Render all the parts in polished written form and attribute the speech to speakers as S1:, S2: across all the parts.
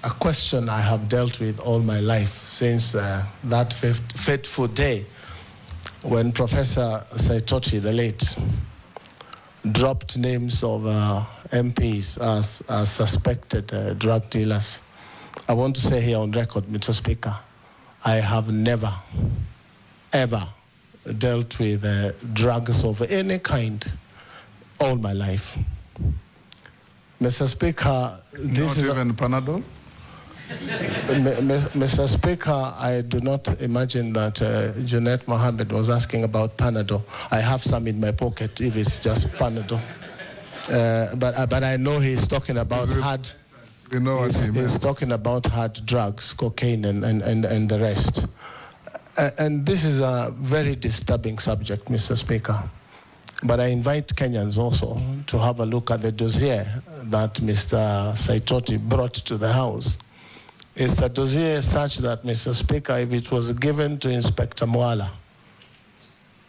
S1: a question I have dealt with all my life since that fateful day when Professor Saitoti, the late, dropped names of MPs as suspected drug dealers. I want to say here on record, Mr. Speaker, I have never, ever dealt with drugs of any kind all my life. Mr. Speaker, this is...
S2: Not even Panadol?
S1: Mr. Speaker, I do not imagine that Junet Mohammed was asking about Panadol. I have some in my pocket if it's just Panadol. But I know he's talking about hard...
S2: We know what he meant.
S1: He's talking about hard drugs, cocaine and the rest. And this is a very disturbing subject, Mr. Speaker. But I invite Kenyans also to have a look at the dossier that Mr. Saitoti brought to the House. It's a dossier such that, Mr. Speaker, if it was given to Inspector Mwala,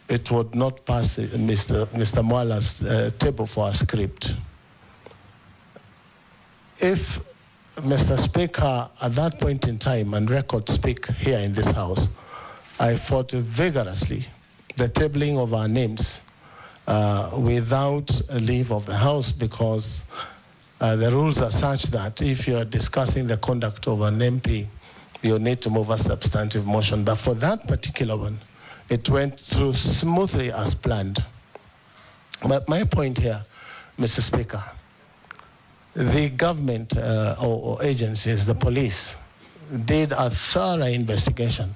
S1: it would not pass Mr. Mwala's table for a script. If, Mr. Speaker, at that point in time, and records speak here in this House, I fought vigorously the tabling of our names without a leave of the House, because the rules are such that if you are discussing the conduct of an MP, you need to move a substantive motion. But for that particular one, it went through smoothly as planned. But my point here, Mr. Speaker, the government or agencies, the police, did a thorough investigation,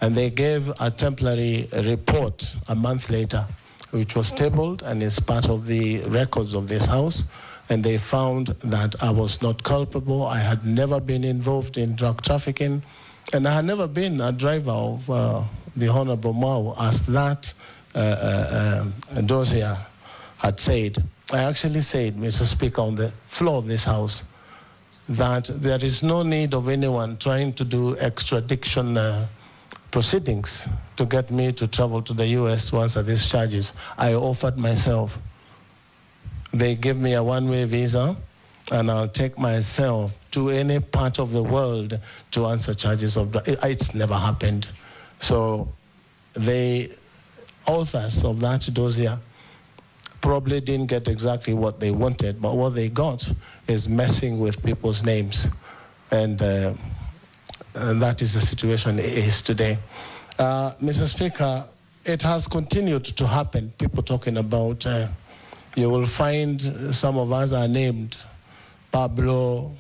S1: and they gave a temporary report a month later, which was tabled and is part of the records of this House, and they found that I was not culpable. I had never been involved in drug trafficking, and I had never been a driver of the Honorable Mao, as that dossier had said. I actually said, Mr. Speaker, on the floor of this House, that there is no need of anyone trying to do extradition proceedings to get me to travel to the U.S. to answer these charges. I offered myself. They gave me a one-way visa, and I'll take myself to any part of the world to answer charges of drugs. It's never happened. So the authors of that dossier probably didn't get exactly what they wanted, but what they got is messing with people's names. And that is the situation it is today. Mr. Speaker, it has continued to happen. People talking about, you will find some of us are named Pablo,